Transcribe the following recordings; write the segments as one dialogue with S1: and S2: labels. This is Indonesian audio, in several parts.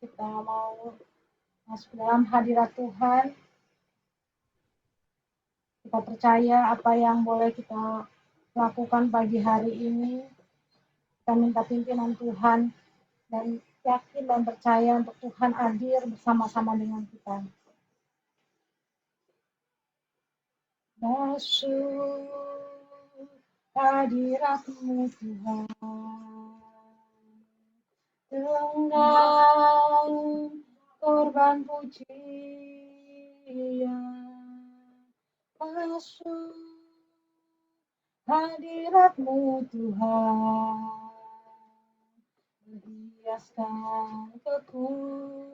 S1: kita mau masuk dalam hadirat Tuhan. Kita percaya apa yang boleh kita lakukan pagi hari ini. Kita minta pimpinan Tuhan dan yakin dan percaya untuk Tuhan hadir bersama-sama dengan kita. Masuk hadirat-Mu Tuhan, dengan korban pujian. Masuk hadirat-Mu Tuhan, menghiaskan kekudusan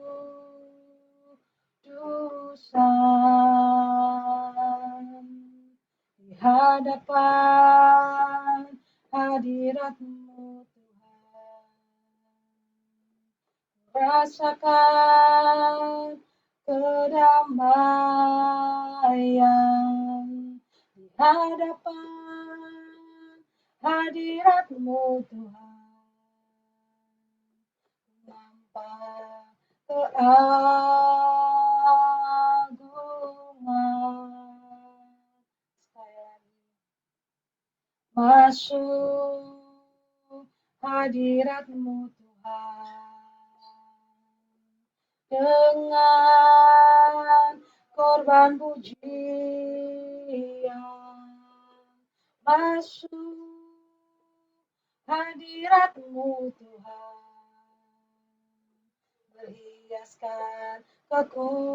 S1: di hadapan hadirat-Mu Tuhan. Rasakan kedamaian di hadapan hadirat-Mu Tuhan. Nampak keagungan. Sekali lagi. Masuk hadirat-Mu Tuhan, dengan korban pujian. Masuk hadirat-Mu Tuhan, berhiaskan kekudusan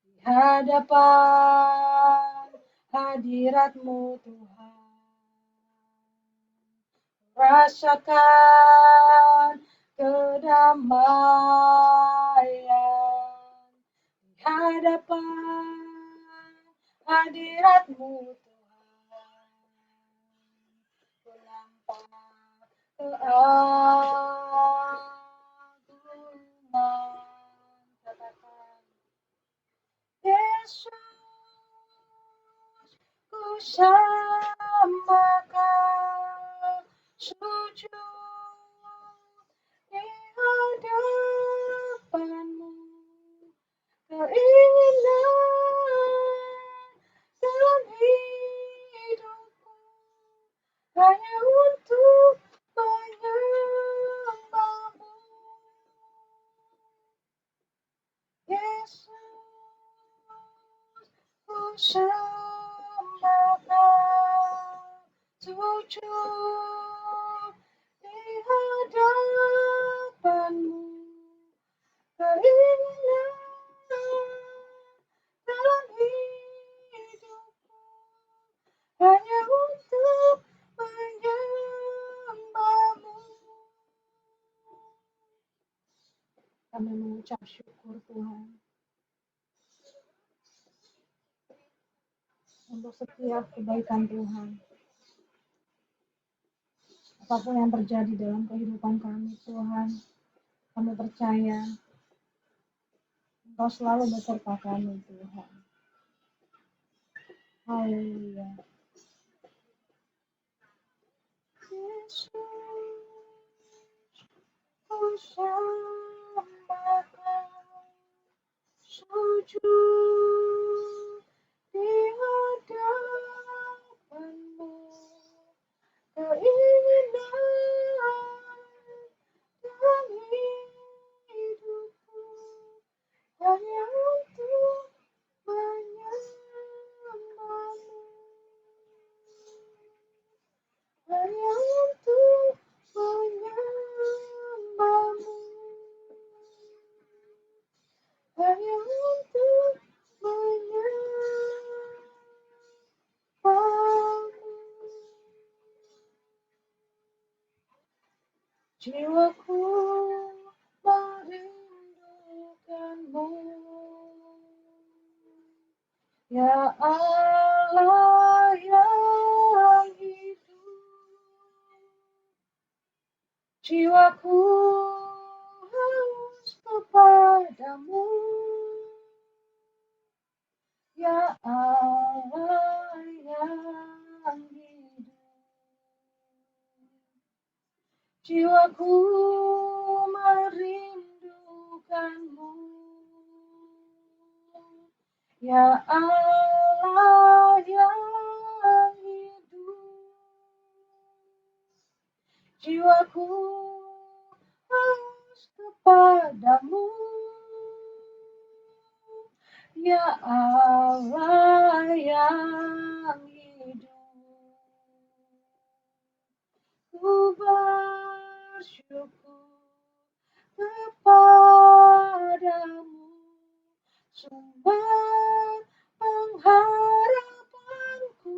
S1: di hadapan hadirat-Mu Tuhan. Rasakan kedamaian di hadapan hadirat-Mu Tuhan. Ku nampak keagungan. Katakan, Yesus, ku sembahkan sujud di hadapan-Mu. Keinginan dalam hidupku hanya untuk menyembah-Mu. Yesus, ku sembahkan sujud di hadapan-Mu. Keinginan dalam hidupku hanya untuk menyembah-Mu. Kami mengucap syukur Tuhan untuk setiap kebaikan Tuhan. Apapun yang terjadi dalam kehidupan kami Tuhan, kami percaya Engkau selalu beserta kami Tuhan. Haleluya. Yesus, ku sembahkan sujud di hadapan-Mu. Keinginan dalam hidupku hanya untuk menyembah-Mu. Hanya untuk menyembah-Mu. Hanya untuk menyembah-Mu. Jiwaku merindukan-Mu, ya Allah yang hidup. Jiwaku haus kepada-Mu, ya Allah yang hidup. Jiwaku merindukanmu, ya Allah yang hidup. Jiwaku haus kepadamu, ya Allah yang hidup. Ku bersyukur kepadamu, sumber pengharapanku,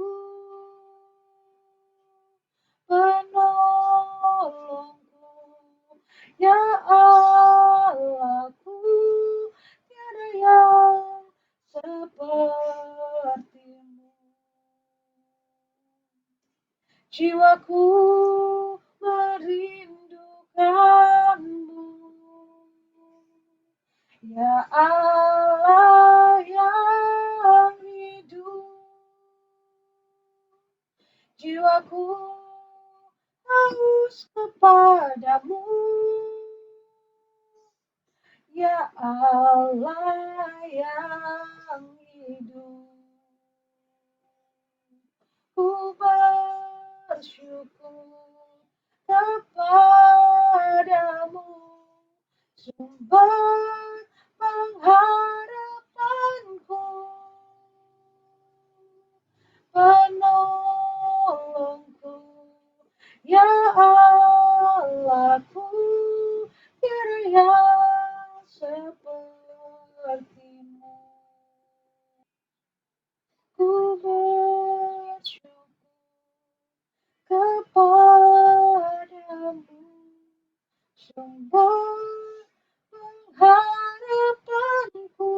S1: penolongku, ya Allahku, tiada yang sepertimu. Jiwaku merindukanmu, ya Allah yang hidup. Jiwaku haus kepadamu, ya Allah yang hidup. Ku bersyukur kepadamu, sumber pengharapanku, penolongku, ya Allahku, tiada yang sepertimu. Ku bersyukur kepadamu, sumber pengharapanku,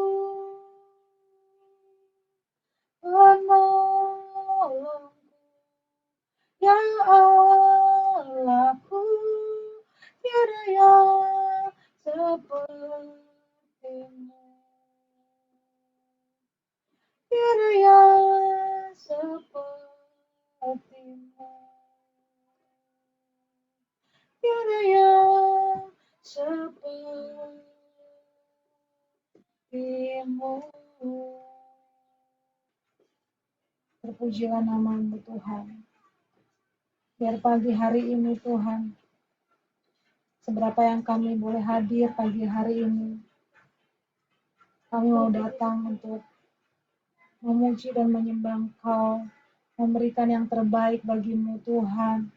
S1: penolongku, ya Allahku, tiada yang sepertimu, tiada yang sepertimu, tiada yang sepertimu. Terpujilah nama-Mu Tuhan. Biar pagi hari ini Tuhan, seberapa yang kami boleh hadir pagi hari ini, kami mau datang untuk memuji dan menyembah Engkau, memberikan yang terbaik bagi-Mu Tuhan.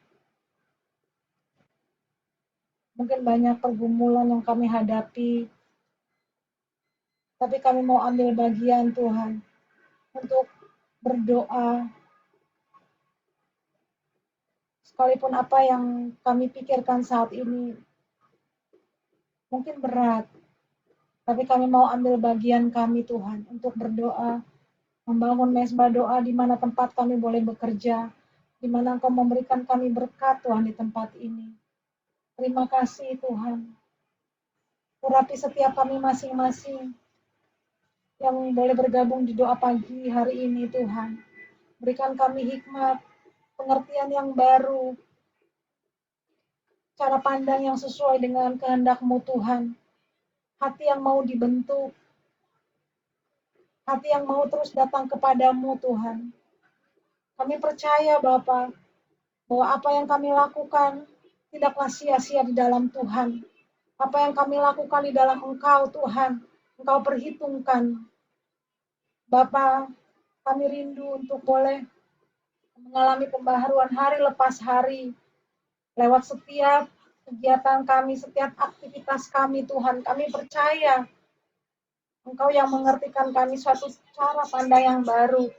S1: Mungkin banyak pergumulan yang kami hadapi, tapi kami mau ambil bagian Tuhan untuk berdoa. Sekalipun apa yang kami pikirkan saat ini mungkin berat, tapi kami mau ambil bagian kami Tuhan untuk berdoa, membangun mesbah doa di mana tempat kami boleh bekerja, di mana Engkau memberikan kami berkat Tuhan di tempat ini. Terima kasih Tuhan. Urapi setiap kami masing-masing yang boleh bergabung di doa pagi hari ini Tuhan. Berikan kami hikmat, pengertian yang baru, cara pandang yang sesuai dengan kehendak-Mu Tuhan. Hati yang mau dibentuk, hati yang mau terus datang kepadamu Tuhan. Kami percaya Bapa, bahwa apa yang kami lakukan tidaklah sia-sia di dalam Tuhan. Apa yang kami lakukan di dalam Engkau Tuhan, Engkau perhitungkan. Bapa, kami rindu untuk boleh mengalami pembaharuan hari lepas hari. Lewat setiap kegiatan kami, setiap aktivitas kami Tuhan, kami percaya Engkau yang mengertikan kami suatu cara pandang yang baru,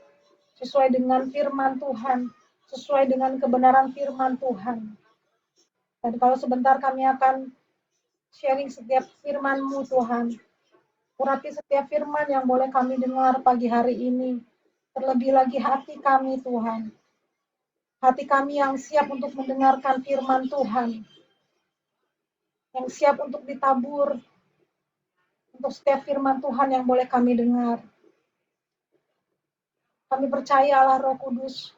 S1: sesuai dengan firman Tuhan, sesuai dengan kebenaran firman Tuhan. Dan kalau sebentar kami akan sharing setiap firman-Mu Tuhan, urapi setiap firman yang boleh kami dengar pagi hari ini, terlebih lagi hati kami Tuhan, hati kami yang siap untuk mendengarkan firman Tuhan, yang siap untuk ditabur untuk setiap firman Tuhan yang boleh kami dengar. Kami percaya Allah Roh Kudus,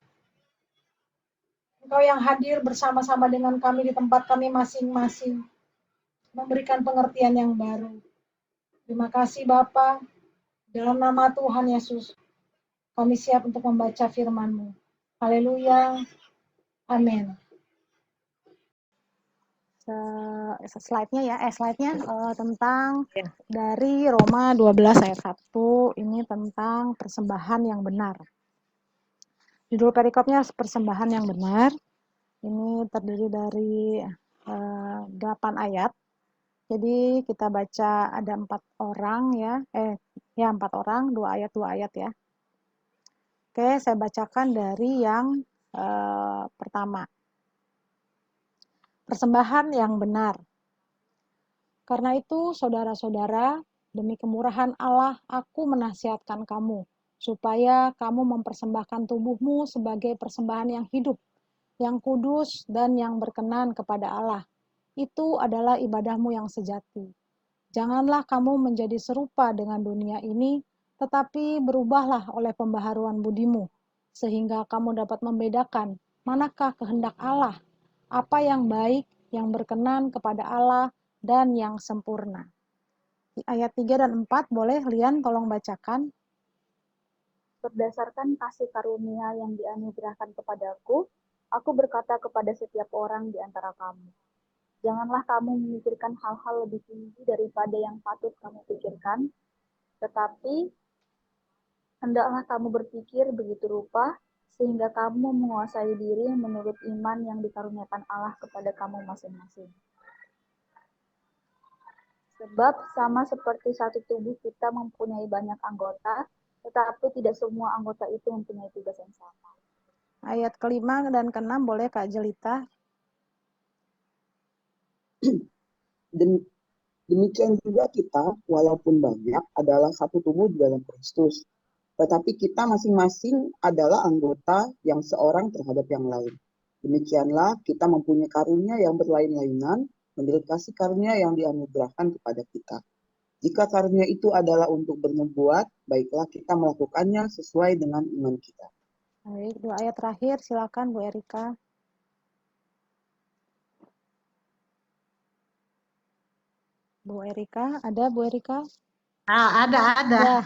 S1: Engkau yang hadir bersama-sama dengan kami di tempat kami masing-masing, memberikan pengertian yang baru. Terima kasih Bapa, dalam nama Tuhan Yesus, kami siap untuk membaca firman-Mu. Haleluya, amin. Slide-nya ya, slide-nya tentang dari Roma 12 ayat 1, ini tentang persembahan yang benar. Judul perikopnya persembahan yang benar. Ini terdiri dari 8 ayat. Jadi kita baca ada 4 orang ya, 4 orang, 2 ayat ya. Oke, saya bacakan dari yang pertama. Persembahan yang benar. Karena itu, saudara-saudara, demi kemurahan Allah, aku menasihatkan kamu, supaya kamu mempersembahkan tubuhmu sebagai persembahan yang hidup, yang kudus, dan yang berkenan kepada Allah. Itu adalah ibadahmu yang sejati. Janganlah kamu menjadi serupa dengan dunia ini, tetapi berubahlah oleh pembaharuan budimu, sehingga kamu dapat membedakan manakah kehendak Allah, apa yang baik, yang berkenan kepada Allah, dan yang sempurna. Di ayat 3 dan 4, boleh Lian tolong bacakan.
S2: Berdasarkan kasih karunia yang dianugerahkan kepadaku, aku berkata kepada setiap orang di antara kamu, janganlah kamu memikirkan hal-hal lebih tinggi daripada yang patut kamu pikirkan, tetapi hendaklah kamu berpikir begitu rupa, sehingga kamu menguasai diri menurut iman yang dikaruniakan Allah kepada kamu masing-masing. Sebab sama seperti satu tubuh kita mempunyai banyak anggota, tetapi tidak semua anggota itu mempunyai tugas yang sama.
S1: Ayat kelima dan keenam boleh Kak Jelita.
S3: Demikian juga kita, walaupun banyak, adalah satu tubuh di dalam Kristus. Tetapi kita masing-masing adalah anggota yang seorang terhadap yang lain. Demikianlah kita mempunyai karunia yang berlain-lainan menurut kasih karunia yang dianugerahkan kepada kita. Jika karunia itu adalah untuk bernubuat, baiklah kita melakukannya sesuai dengan iman kita.
S1: Baik, 2 ayat terakhir, silakan Bu Erika. Bu Erika, ada Bu Erika?
S4: Ada.
S1: Ya.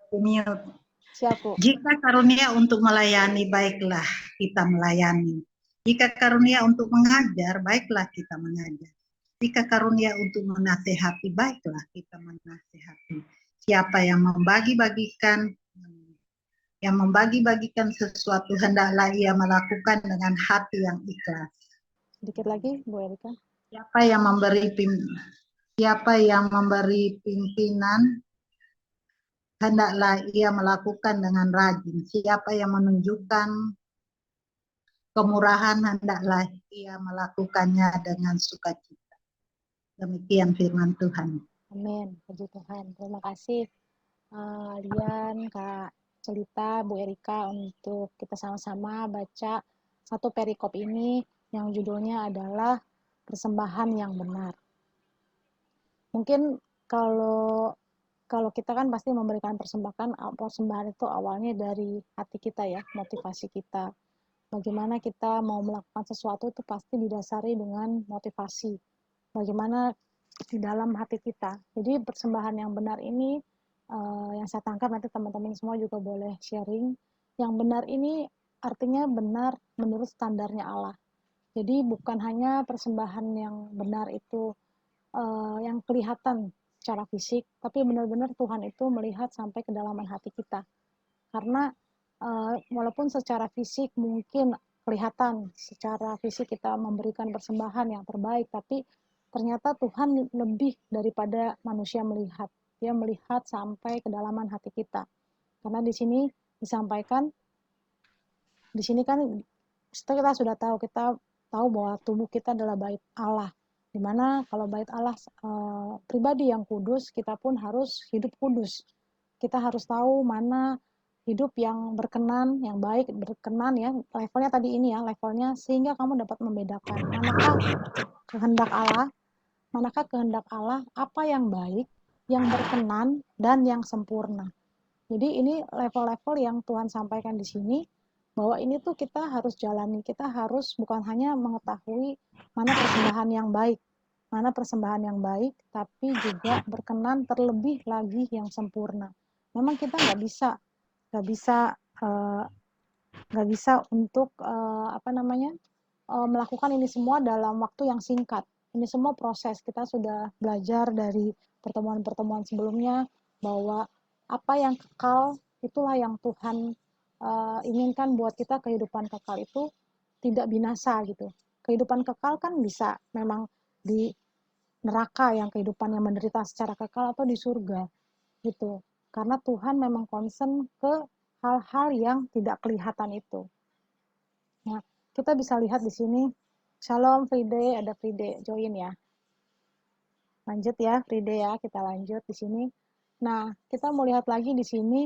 S4: Aku mute.
S1: Siap, Bu.
S4: Jika karunia untuk melayani, baiklah kita melayani. Jika karunia untuk mengajar, baiklah kita mengajar. Jika karunia untuk menasehati, baiklah kita menasehati. Siapa yang membagi-bagikan sesuatu, hendaklah ia melakukan dengan hati yang ikhlas.
S1: Sedikit lagi, Bu Erika.
S4: Siapa yang memberi pimpinan, hendaklah ia melakukan dengan rajin. Siapa yang menunjukkan kemurahan, hendaklah ia melakukannya dengan sukacita. Demikian firman Tuhan.
S1: Amin, puji Tuhan. Terima kasih Lian, Kak Celita, Bu Erika untuk kita sama-sama baca satu perikop ini yang judulnya adalah persembahan yang benar. Mungkin kalau kita kan pasti memberikan persembahan itu awalnya dari hati kita ya, motivasi kita. Bagaimana kita mau melakukan sesuatu itu pasti didasari dengan motivasi. Bagaimana di dalam hati kita. Jadi persembahan yang benar ini yang saya tangkap, nanti teman-teman semua juga boleh sharing. Yang benar ini artinya benar menurut standarnya Allah. Jadi bukan hanya persembahan yang benar itu yang kelihatan secara fisik, tapi benar-benar Tuhan itu melihat sampai kedalaman hati kita. Karena walaupun secara fisik mungkin kelihatan, secara fisik kita memberikan persembahan yang terbaik, tapi ternyata Tuhan lebih daripada manusia melihat. Dia melihat sampai kedalaman hati kita. Karena di sini disampaikan, di sini kan kita sudah tahu, kita tahu bahwa tubuh kita adalah bait Allah. Dimana kalau bait Allah pribadi yang kudus, kita pun harus hidup kudus. Kita harus tahu mana hidup yang berkenan, yang baik, berkenan ya, levelnya tadi ini ya, levelnya, sehingga kamu dapat membedakan manakah kehendak Allah, apa yang baik, yang berkenan, dan yang sempurna. Jadi ini level-level yang Tuhan sampaikan di sini, bahwa ini tuh kita harus jalani, kita harus bukan hanya mengetahui mana persembahan yang baik, tapi juga berkenan terlebih lagi yang sempurna. Memang kita nggak bisa uh, nggak bisa untuk melakukan ini semua dalam waktu yang singkat. Ini semua proses. Kita sudah belajar dari pertemuan-pertemuan sebelumnya bahwa apa yang kekal itulah yang Tuhan inginkan buat kita. Kehidupan kekal itu tidak binasa gitu. Kehidupan kekal kan bisa memang di neraka yang kehidupannya menderita secara kekal atau di surga gitu. Karena Tuhan memang concern ke hal-hal yang tidak kelihatan itu. Nah, kita bisa lihat di sini. Shalom Fride, ada Fride join ya. Lanjut ya Fride ya, kita lanjut di sini. Nah, kita mau lihat lagi di sini.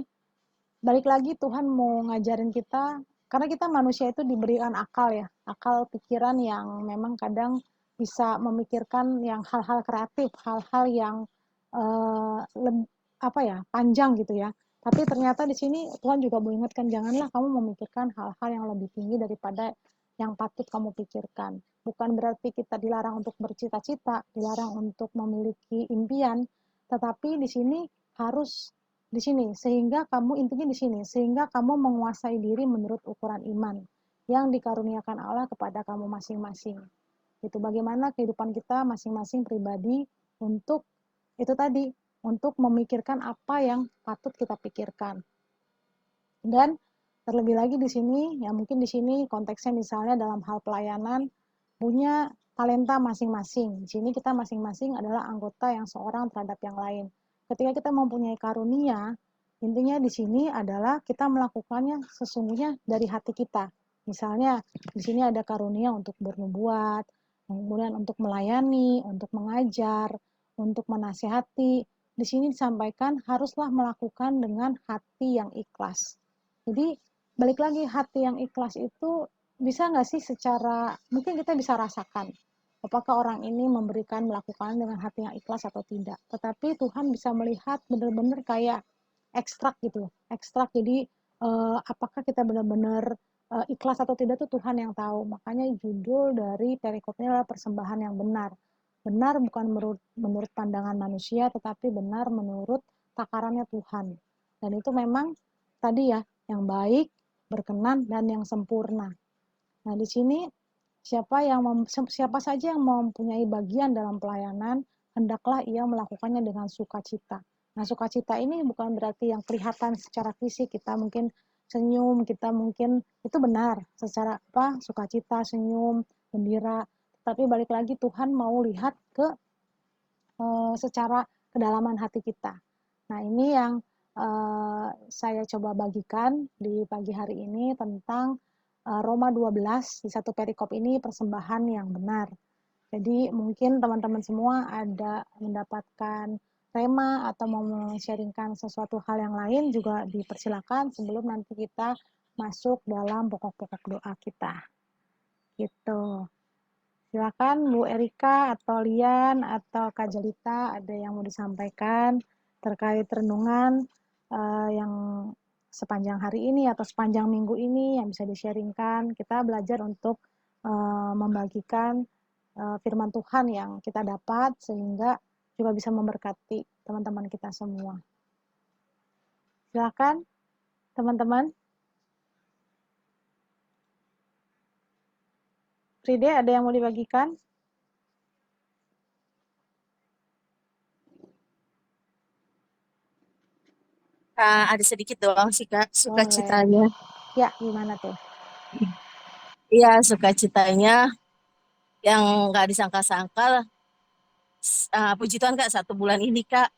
S1: Balik lagi Tuhan mau ngajarin kita, karena kita manusia itu diberikan akal ya, akal pikiran yang memang kadang bisa memikirkan yang hal-hal kreatif, hal-hal yang panjang gitu ya. Tapi ternyata di sini Tuhan juga mengingatkan, janganlah kamu memikirkan hal-hal yang lebih tinggi daripada yang patut kamu pikirkan. Bukan berarti kita dilarang untuk bercita-cita, dilarang untuk memiliki impian, tetapi di sini harus di sini, sehingga kamu intinya di sini, sehingga kamu menguasai diri menurut ukuran iman yang dikaruniakan Allah kepada kamu masing-masing. Itu bagaimana kehidupan kita masing-masing pribadi untuk itu tadi, untuk memikirkan apa yang patut kita pikirkan. Dan terlebih lagi di sini, ya mungkin di sini konteksnya misalnya dalam hal pelayanan punya talenta masing-masing. Di sini kita masing-masing adalah anggota yang seorang terhadap yang lain. Ketika kita mempunyai karunia, intinya di sini adalah kita melakukannya sesungguhnya dari hati kita. Misalnya di sini ada karunia untuk bernubuat, kemudian untuk melayani, untuk mengajar, untuk menasihati. Di sini disampaikan haruslah melakukan dengan hati yang ikhlas. Jadi balik lagi, hati yang ikhlas itu bisa nggak sih secara, mungkin kita bisa rasakan apakah orang ini melakukan dengan hati yang ikhlas atau tidak. Tetapi Tuhan bisa melihat benar-benar kayak ekstrak gitu, ekstrak. Jadi apakah kita benar-benar ikhlas atau tidak itu Tuhan yang tahu. Makanya judul dari perikopnya adalah persembahan yang benar. Benar bukan menurut pandangan manusia, tetapi benar menurut takarannya Tuhan. Dan itu memang tadi ya, yang baik, berkenan, dan yang sempurna. Nah, di sini siapa saja yang mempunyai bagian dalam pelayanan, hendaklah ia melakukannya dengan sukacita. Nah, sukacita ini bukan berarti yang kelihatan secara fisik, kita mungkin senyum, kita mungkin itu benar secara sukacita, senyum, gembira. Tapi balik lagi Tuhan mau lihat ke secara kedalaman hati kita. Nah, ini yang saya coba bagikan di pagi hari ini tentang Roma 12 di satu perikop ini, persembahan yang benar. Jadi mungkin teman-teman semua ada mendapatkan tema atau mau sharingkan sesuatu hal yang lain juga dipersilakan sebelum nanti kita masuk dalam pokok-pokok doa kita. Gitu. Silakan Bu Erika atau Lian atau Kak Jelita, ada yang mau disampaikan terkait renungan yang sepanjang hari ini atau sepanjang minggu ini yang bisa di-sharingkan. Kita belajar untuk membagikan firman Tuhan yang kita dapat sehingga juga bisa memberkati teman-teman kita semua. Silakan teman-teman. Fride, ada yang mau dibagikan?
S5: Ada sedikit doang sih Kak, sukacitanya.
S1: Ya, gimana tuh?
S5: Iya, sukacitanya yang nggak disangka-sangka. Puji Tuhan Kak, 1 bulan ini Kak,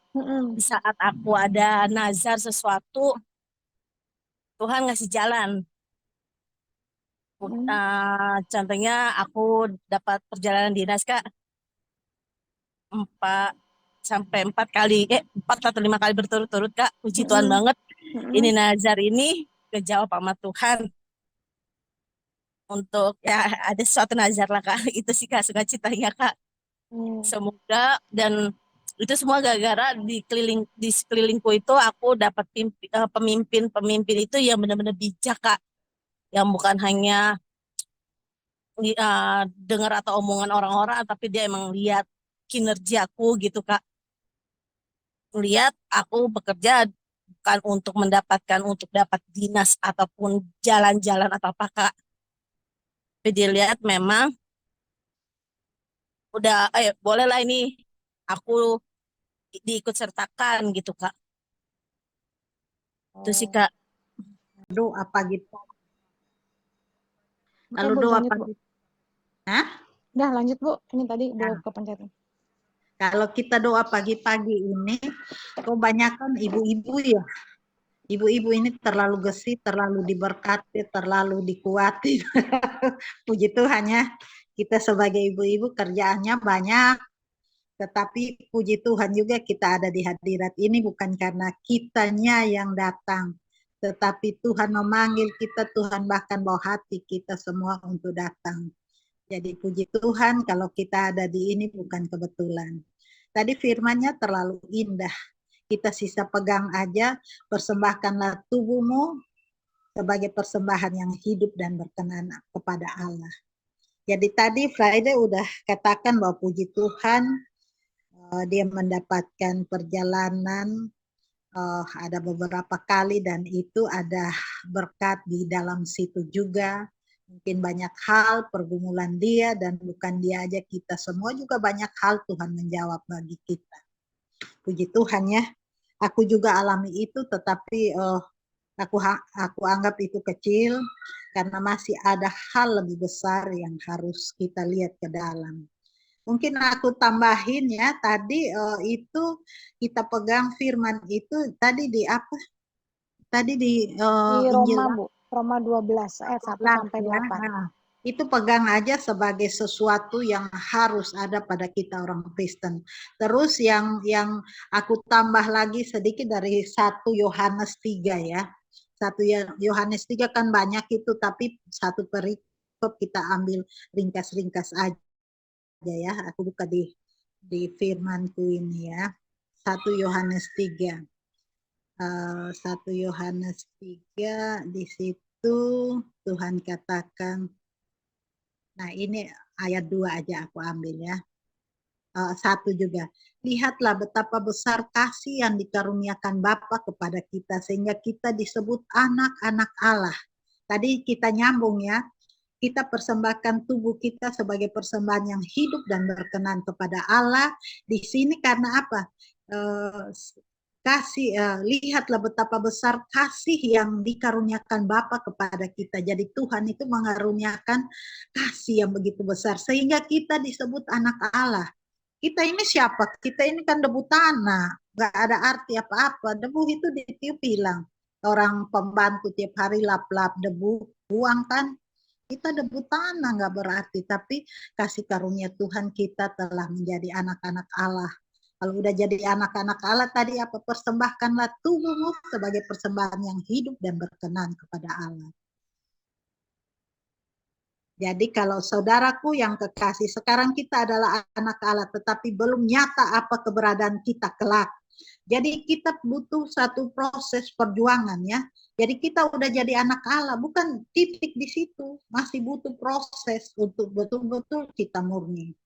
S5: di saat aku ada nazar sesuatu, Tuhan ngasih jalan. Contohnya aku dapat perjalanan dinas Kak, 4 kali, 4 atau 5 kali berturut-turut Kak. Puji Tuhan banget. Ini nazar ini kejawab sama Tuhan. Untuk ya ada sesuatu nazar lah Kak. Itu sih Kak sukacitanya Kak. Semoga, dan itu semua gara-gara di sekelilingku itu aku dapat pemimpin-pemimpin itu yang benar-benar bijak Kak. yang bukan hanya dengar atau omongan orang-orang, tapi dia emang lihat kinerjaku gitu Kak. Lihat aku bekerja bukan untuk mendapatkan untuk dapat dinas ataupun jalan-jalan atau apa Kak. Tapi dilihat memang udah bolehlah ini aku diikut sertakan gitu Kak. Itu sih Kak.
S4: Doa pagi.
S1: Oke,
S4: Kalau
S1: Bu,
S4: doa
S1: lanjut, Bu.
S4: pagi. Hah?
S1: Udah lanjut, Bu. Ini tadi udah
S4: Nah,
S1: kepencet.
S4: kalau kita doa pagi-pagi ini, kebanyakan ibu-ibu ya. Ibu-ibu ini terlalu gesit, terlalu diberkati, terlalu dikuati. Puji Tuhan ya, kita sebagai ibu-ibu kerjaannya banyak, tetapi puji Tuhan juga kita ada di hadirat ini bukan karena kitanya yang datang, tetapi Tuhan memanggil kita, Tuhan bahkan bawa hati kita semua untuk datang. Jadi puji Tuhan kalau kita ada di ini bukan kebetulan. Tadi firman-Nya terlalu indah. Kita sisa pegang aja, persembahkanlah tubuhmu sebagai persembahan yang hidup dan berkenan kepada Allah. Jadi tadi Friday udah katakan bahwa puji Tuhan dia mendapatkan perjalanan ada beberapa kali dan itu ada berkat di dalam situ juga. Mungkin banyak hal pergumulan dia dan bukan dia aja, kita semua juga banyak hal Tuhan menjawab bagi kita. Puji Tuhan ya. Aku juga alami itu tetapi aku anggap itu kecil karena masih ada hal lebih besar yang harus kita lihat ke dalam. Mungkin aku tambahin ya, tadi itu kita pegang firman itu tadi di apa? Tadi di
S1: Di
S4: Injil
S1: Roma, Bu. Roma 12 ayat 1 sampai 8.
S4: ya. Itu pegang aja sebagai sesuatu yang harus ada pada kita orang Kristen. Terus yang aku tambah lagi sedikit dari 1 Yohanes 3 ya. 1 Yohanes 3 kan banyak itu, tapi satu perikop kita ambil ringkas-ringkas aja ya. Aku buka di firmanku ini ya. 1 Yohanes 3. 1 Yohanes 3 di situ Tuhan katakan, nah ini ayat 2 aja aku ambil ya. 1 juga. Lihatlah betapa besar kasih yang dikaruniakan Bapa kepada kita sehingga kita disebut anak-anak Allah. Tadi kita nyambung ya. Kita persembahkan tubuh kita sebagai persembahan yang hidup dan berkenan kepada Allah. Di sini karena apa? Lihatlah betapa besar kasih yang dikaruniakan Bapa kepada kita. Jadi Tuhan itu mengaruniakan kasih yang begitu besar sehingga kita disebut anak Allah. Kita ini siapa? Kita ini kan debu tanah, nggak ada arti apa-apa. Debu itu ditiup hilang. Orang pembantu tiap hari lap-lap debu, buang kan. Kita debu tanah nggak berarti, tapi kasih karunia Tuhan kita telah menjadi anak-anak Allah. Kalau udah jadi anak-anak Allah tadi apa? Persembahkanlah tubuhmu sebagai persembahan yang hidup dan berkenan kepada Allah. Jadi kalau saudaraku yang kekasih, sekarang kita adalah anak Allah, tetapi belum nyata apa keberadaan kita kelak. Jadi kita butuh satu proses perjuangan ya. Jadi kita udah jadi anak Allah, bukan titik di situ. Masih butuh proses untuk betul-betul kita murni.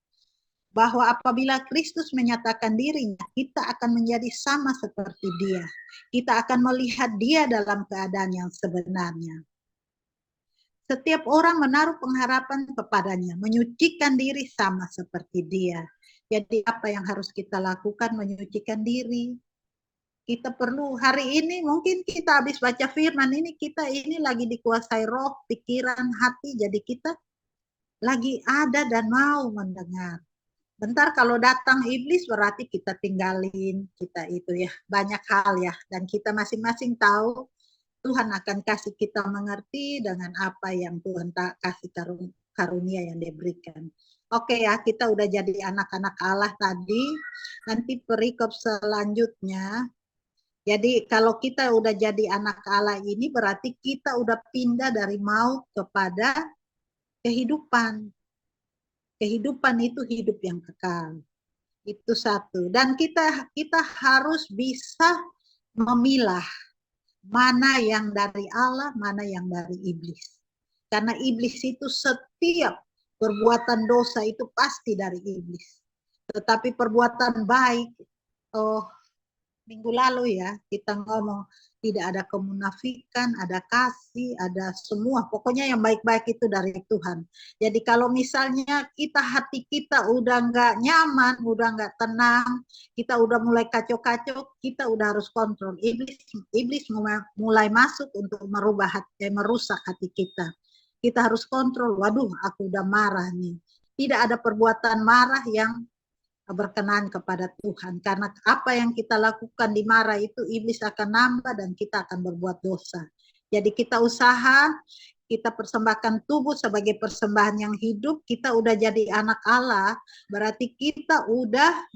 S4: Bahwa apabila Kristus menyatakan dirinya, kita akan menjadi sama seperti dia. Kita akan melihat dia dalam keadaan yang sebenarnya. Setiap orang menaruh pengharapan kepadanya, menyucikan diri sama seperti dia. Jadi apa yang harus kita lakukan? Menyucikan diri. Kita perlu hari ini mungkin kita habis baca firman ini, kita ini lagi dikuasai roh, pikiran, hati. Jadi kita lagi ada dan mau mendengar. Bentar kalau datang iblis berarti kita tinggalin, kita itu ya. Banyak hal ya. Dan kita masing-masing tahu Tuhan akan kasih kita mengerti dengan apa yang Tuhan tak kasih karunia yang diberikan. Oke ya, kita udah jadi anak-anak Allah tadi. Nanti perikop selanjutnya. Jadi kalau kita udah jadi anak Allah ini berarti kita udah pindah dari maut kepada kehidupan. Kehidupan itu hidup yang kekal. Itu satu. Dan kita harus bisa memilah mana yang dari Allah, mana yang dari iblis. Karena iblis itu setiap perbuatan dosa itu pasti dari iblis. Tetapi perbuatan baik, minggu lalu ya kita ngomong tidak ada kemunafikan, ada kasih, ada semua. Pokoknya yang baik-baik itu dari Tuhan. Jadi kalau misalnya hati kita udah nggak nyaman, udah nggak tenang, kita udah mulai kacau-kacau, kita udah harus kontrol. Iblis mulai masuk untuk merusak hati kita. Kita harus kontrol. Waduh, aku udah marah nih. Tidak ada perbuatan marah yang berkenan kepada Tuhan, karena apa yang kita lakukan di marah itu iblis akan nambah dan kita akan berbuat dosa. Jadi kita usaha, kita persembahkan tubuh sebagai persembahan yang hidup, kita udah jadi anak Allah, berarti kita udah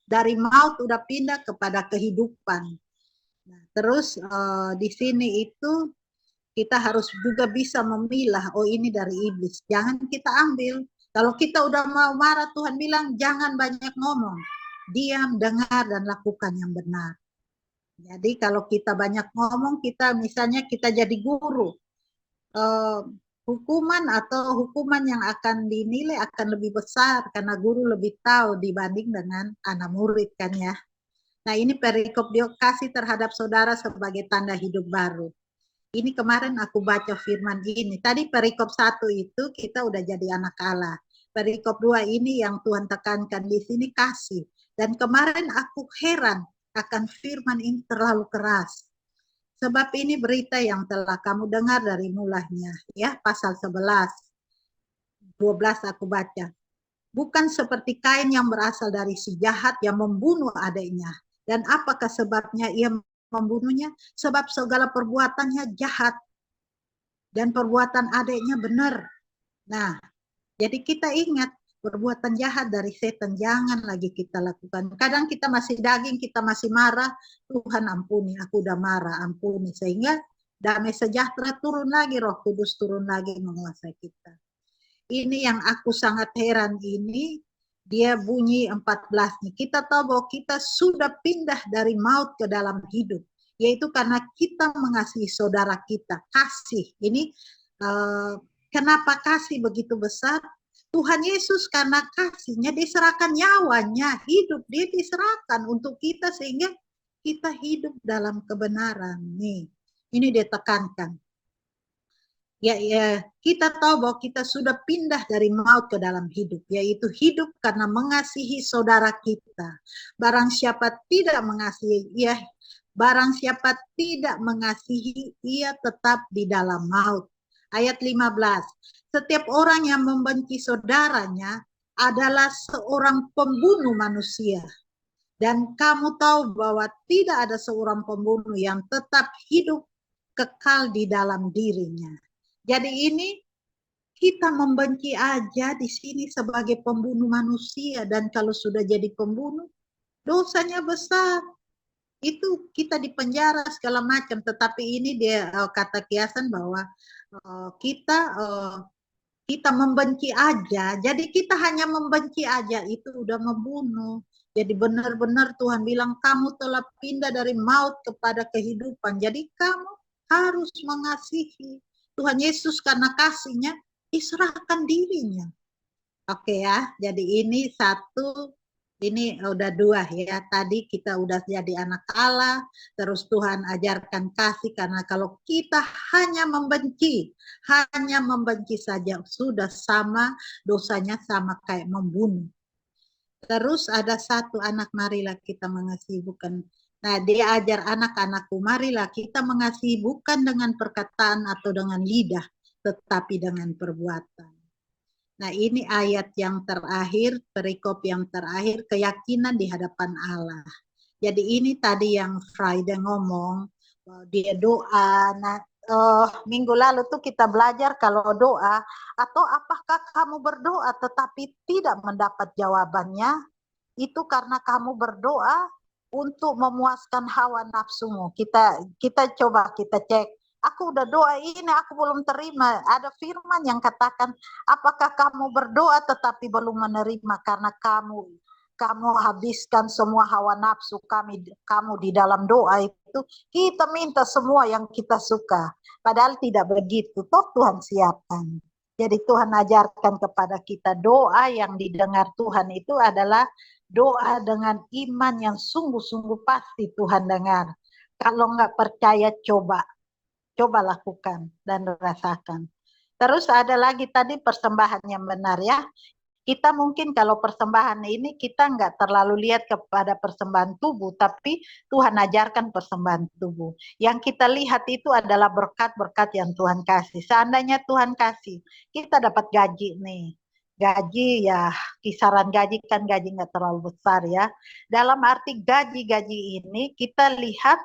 S4: dari maut udah pindah kepada kehidupan. Nah, terus di sini itu kita harus juga bisa memilah, oh ini dari iblis, jangan kita ambil. Kalau kita udah mau marah, Tuhan bilang jangan banyak ngomong. Diam, dengar, dan lakukan yang benar. Jadi kalau kita banyak ngomong, misalnya kita jadi guru. Hukuman yang akan dinilai akan lebih besar karena guru lebih tahu dibanding dengan anak murid kan ya. Nah ini perikop Dia kasih terhadap saudara sebagai tanda hidup baru. Ini kemarin aku baca firman ini. Tadi perikop 1 itu kita udah jadi anak Allah. Perikop 2 ini yang Tuhan tekankan di sini kasih. Dan kemarin aku heran akan firman ini terlalu keras. Sebab ini berita yang telah kamu dengar dari mulanya. Ya, pasal 11. 12 aku baca. Bukan seperti Kain yang berasal dari si jahat yang membunuh adiknya. Dan apakah sebabnya ia membunuhnya? Sebab segala perbuatannya jahat. Dan perbuatan adiknya benar. Nah, jadi kita ingat perbuatan jahat dari setan jangan lagi kita lakukan. Kadang kita masih daging, kita masih marah, Tuhan ampuni, aku udah marah, ampuni. Sehingga damai sejahtera turun lagi, Roh Kudus turun lagi menguasai kita. Ini yang aku sangat heran ini, dia bunyi 14 nih. Kita tahu bahwa kita sudah pindah dari maut ke dalam hidup. Yaitu karena kita mengasihi saudara kita. Kasih. Ini kenapa kasih begitu besar? Tuhan Yesus karena kasihnya diserahkan nyawanya, hidup dia diserahkan untuk kita sehingga kita hidup dalam kebenaran. Nih, ini dia tekankan. Ya, kita tahu bahwa kita sudah pindah dari maut ke dalam hidup, yaitu hidup karena mengasihi saudara kita. Barang siapa tidak mengasihi, barang siapa tidak mengasihi, ia tetap di dalam maut. Ayat 15, setiap orang yang membenci saudaranya adalah seorang pembunuh manusia. Dan kamu tahu bahwa tidak ada seorang pembunuh yang tetap hidup kekal di dalam dirinya. Jadi ini kita membenci aja di sini sebagai pembunuh manusia. Dan kalau sudah jadi pembunuh, dosanya besar. Itu kita dipenjara segala macam, tetapi ini dia kata kiasan bahwa kita membenci aja, jadi kita hanya membenci aja itu udah membunuh. Jadi benar-benar Tuhan bilang kamu telah pindah dari maut kepada kehidupan, jadi kamu harus mengasihi. Tuhan Yesus karena kasihnya diserahkan dirinya. Oke ya, jadi ini satu. Ini udah 2 ya. Tadi kita udah jadi anak Allah, terus Tuhan ajarkan kasih karena kalau kita hanya membenci saja sudah sama dosanya sama kayak membunuh. Terus ada satu anak, marilah kita mengasihi bukan. Nah, dia ajar anak-anakku, marilah kita mengasihi bukan dengan perkataan atau dengan lidah, tetapi dengan perbuatan. Nah ini ayat yang terakhir, perikop yang terakhir, keyakinan di hadapan Allah. Jadi ini tadi yang Friday ngomong, dia doa. Nah minggu lalu tuh kita belajar kalau doa, atau apakah kamu berdoa tetapi tidak mendapat jawabannya, itu karena kamu berdoa untuk memuaskan hawa nafsumu. Kita coba kita cek. Aku udah doa ini, aku belum terima. Ada firman yang katakan, apakah kamu berdoa tetapi belum menerima karena kamu
S6: kamu habiskan semua hawa nafsu kamu di dalam doa itu, kita minta semua yang kita suka. Padahal tidak begitu, toh Tuhan siapkan. Jadi Tuhan ajarkan kepada kita doa yang didengar Tuhan itu adalah doa dengan iman yang sungguh-sungguh pasti Tuhan dengar. Kalau nggak percaya coba lakukan dan rasakan. Terus ada lagi tadi persembahan yang benar ya. Kita mungkin kalau persembahan ini kita nggak terlalu lihat kepada persembahan tubuh, tapi Tuhan ajarkan persembahan tubuh. Yang kita lihat itu adalah berkat-berkat yang Tuhan kasih. Seandainya Tuhan kasih, kita dapat gaji nih. Gaji ya, kisaran gaji kan gaji nggak terlalu besar ya. Dalam arti gaji-gaji ini kita lihat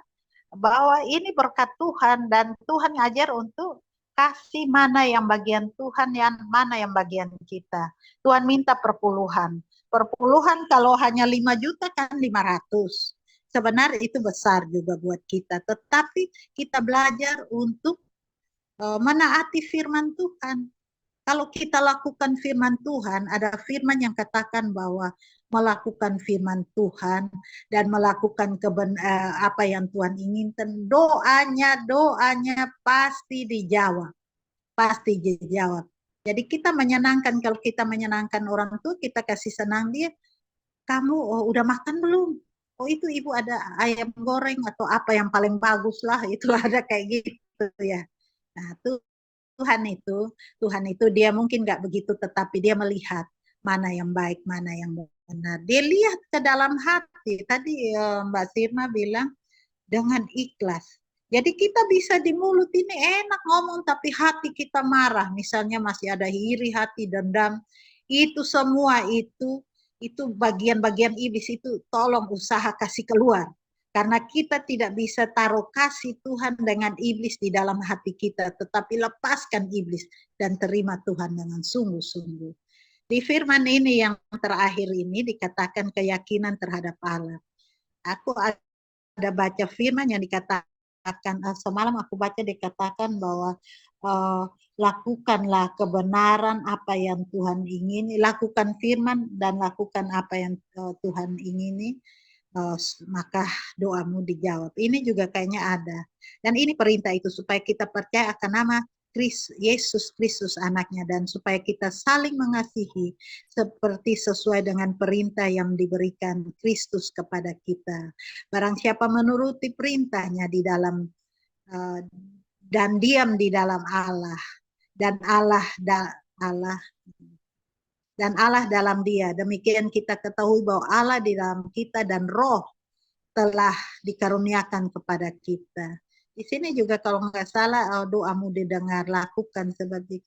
S6: bahwa ini berkat Tuhan dan Tuhan ngajar untuk kasih mana yang bagian Tuhan, yang mana yang bagian kita. Tuhan minta perpuluhan. Perpuluhan kalau hanya 5 juta kan 500. Sebenarnya itu besar juga buat kita. Tetapi kita belajar untuk menaati firman Tuhan. Kalau kita lakukan firman Tuhan, ada firman yang katakan bahwa melakukan firman Tuhan dan melakukan apa yang Tuhan inginkan, doanya pasti dijawab. Pasti dijawab. Jadi kita menyenangkan, kalau kita menyenangkan orang tua, kita kasih senang dia, kamu udah makan belum? Oh itu ibu ada ayam goreng atau apa yang paling bagus lah, itu ada kayak gitu ya. Nah Tuhan itu dia mungkin nggak begitu, tetapi dia melihat mana yang baik, mana yang benar. Dia lihat ke dalam hati. Tadi Mbak Sirma bilang dengan ikhlas. Jadi kita bisa di mulut ini enak ngomong, tapi hati kita marah. Misalnya masih ada iri hati, dendam. Itu semua itu bagian-bagian iblis itu tolong usaha kasih keluar. Karena kita tidak bisa taruh kasih Tuhan dengan iblis di dalam hati kita, tetapi lepaskan iblis dan terima Tuhan dengan sungguh-sungguh. Di firman ini yang terakhir ini dikatakan keyakinan terhadap Allah. Aku ada baca firman yang dikatakan, semalam aku baca dikatakan bahwa lakukanlah kebenaran apa yang Tuhan ingini, lakukan firman dan lakukan apa yang Tuhan ingini, maka doamu dijawab. Ini juga kayaknya ada. Dan ini perintah itu supaya kita percaya akan nama Yesus Kristus anaknya, dan supaya kita saling mengasihi seperti sesuai dengan perintah yang diberikan Kristus kepada kita. Barang siapa menuruti perintahnya di dalam dan diam di dalam Allah, dan Allah dalam dia, demikian kita ketahui bahwa Allah di dalam kita dan Roh telah dikaruniakan kepada kita. Di sini juga kalau nggak salah doamu didengar, lakukan seperti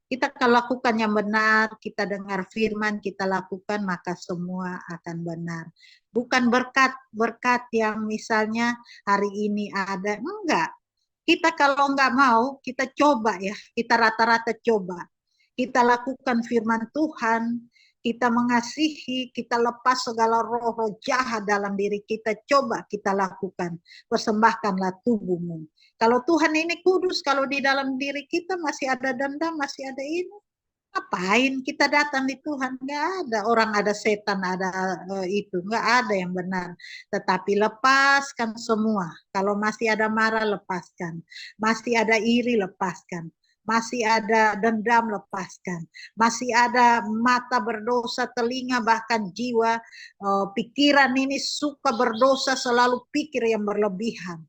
S6: kita. Kalau lakukan yang benar, kita dengar firman, kita lakukan, maka semua akan benar. Bukan berkat yang misalnya hari ini ada, enggak. Kita kalau nggak mau, kita coba ya, kita rata-rata coba. Kita lakukan firman Tuhan, kita mengasihi, kita lepas segala roh-roh jahat dalam diri kita, coba kita lakukan. Persembahkanlah tubuhmu. Kalau Tuhan ini kudus, kalau di dalam diri kita masih ada dendam, masih ada ini, ngapain kita datang di Tuhan? Nggak ada orang, ada setan, ada itu, nggak ada yang benar. Tetapi lepaskan semua. Kalau masih ada marah, lepaskan. Masih ada iri, lepaskan. Masih ada dendam, lepaskan. Masih ada mata berdosa, telinga, bahkan jiwa, pikiran ini suka berdosa, selalu pikir yang berlebihan.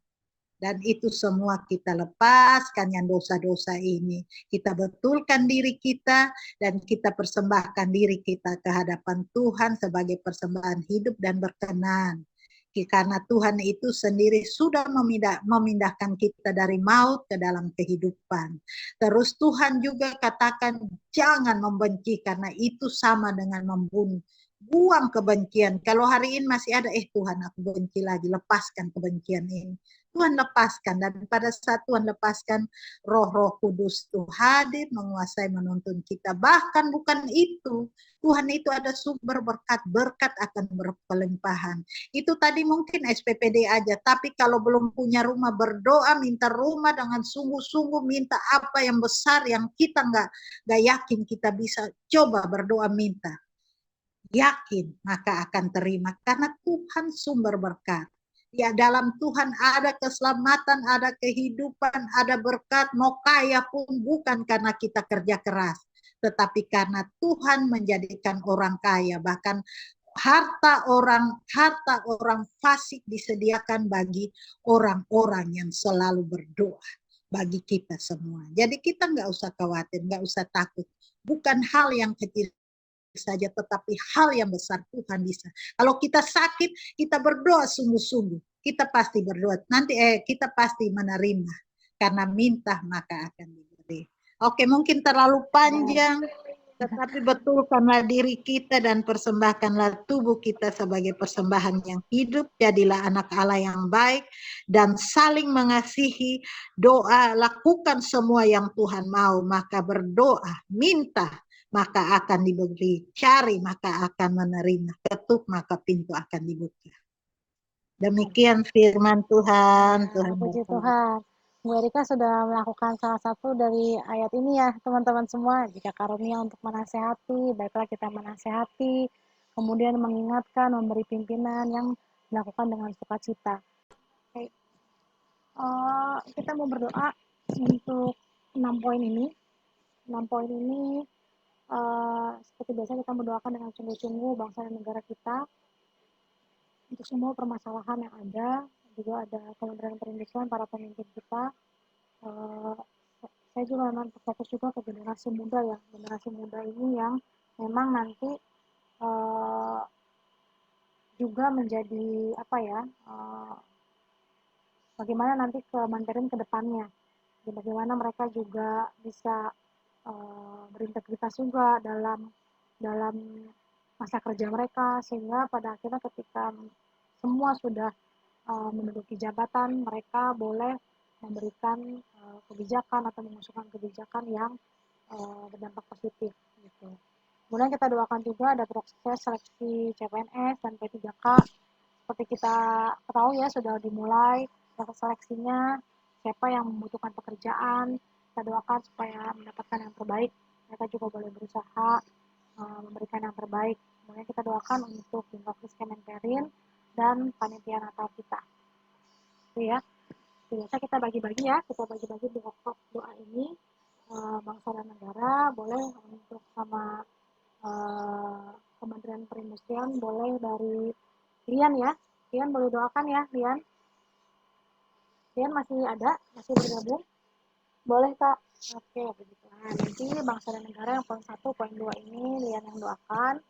S6: Dan itu semua kita lepaskan yang dosa-dosa ini. Kita betulkan diri kita dan kita persembahkan diri kita ke hadapan Tuhan sebagai persembahan hidup dan berkenan. Karena Tuhan itu sendiri sudah memindahkan kita dari maut ke dalam kehidupan. Terus Tuhan juga katakan jangan membenci, karena itu sama dengan membunuh. Buang kebencian. Kalau hari ini masih ada, Tuhan aku benci lagi, lepaskan kebencian ini. Tuhan lepaskan, dan pada saat Tuhan lepaskan, Roh-Roh Kudus itu hadir, menguasai, menuntun kita. Bahkan bukan itu, Tuhan itu ada sumber berkat akan berkelimpahan. Itu tadi mungkin SPPD aja, tapi kalau belum punya rumah, berdoa, minta rumah dengan sungguh-sungguh, minta apa yang besar yang kita nggak yakin kita bisa, coba berdoa minta. yakin maka akan terima karena Tuhan sumber berkat. Ya, dalam Tuhan ada keselamatan, ada kehidupan, ada berkat. Mau kaya pun bukan karena kita kerja keras, tetapi karena Tuhan menjadikan orang kaya. Bahkan harta orang fasik disediakan bagi orang-orang yang selalu berdoa bagi kita semua. Jadi kita nggak usah khawatir, nggak usah takut. Bukan hal yang kecil saja, tetapi hal yang besar Tuhan bisa. Kalau kita sakit, kita berdoa sungguh-sungguh. Kita pasti berdoa. Nanti kita pasti menerima. Karena minta maka akan diberi. Oke, mungkin terlalu panjang. Tetapi betulkanlah diri kita dan persembahkanlah tubuh kita sebagai persembahan yang hidup. Jadilah anak Allah yang baik dan saling mengasihi. Doa, lakukan semua yang Tuhan mau. Maka berdoa, minta, maka akan diberi, cari maka akan menerima, ketuk maka pintu akan dibuka. Demikian firman Tuhan. Tuhan
S1: Puji
S6: berkati.
S1: Tuhan. Bu Erika sudah melakukan salah satu dari ayat ini ya teman-teman semua. Jika karunia untuk menasehati, baiklah kita menasehati, kemudian mengingatkan, memberi pimpinan yang dilakukan dengan sukacita. Oke. Kita mau berdoa untuk 6 poin ini. 6 poin ini seperti biasa kita mendoakan dengan sungguh-sungguh bangsa dan negara kita untuk semua permasalahan yang ada. Juga ada Kementerian Perindustrian, para pemimpin kita. Saya juga memang fokus juga ke generasi muda ya. Generasi muda ini yang memang nanti juga menjadi apa ya, bagaimana nanti kementerian ke depannya. Bagaimana mereka juga bisa berintegritas juga dalam masa kerja mereka, sehingga pada akhirnya ketika semua sudah menduduki jabatan, mereka boleh memberikan kebijakan atau mengusulkan kebijakan yang berdampak positif gitu. Kemudian kita doakan juga ada proses seleksi CPNS dan P3K. Seperti kita ketahui ya, sudah dimulai proses seleksinya, siapa yang membutuhkan pekerjaan, kita doakan supaya mendapatkan yang terbaik. Mereka juga boleh berusaha memberikan yang terbaik. Kemudian kita doakan untuk Dinkofis Kemenperin dan panitia Natal kita. Itu ya. Biasa kita bagi-bagi ya, kita bagi-bagi doa ini bangsa dan negara, boleh untuk sama Kementerian Perindustrian, boleh dari Lian ya. Lian boleh doakan ya, Lian. Lian masih ada, masih bergabung?
S2: Boleh, Kak.
S1: Oke, begitu. Nah, nanti bangsa dan negara yang poin 1, poin 2 ini Lian yang doakan.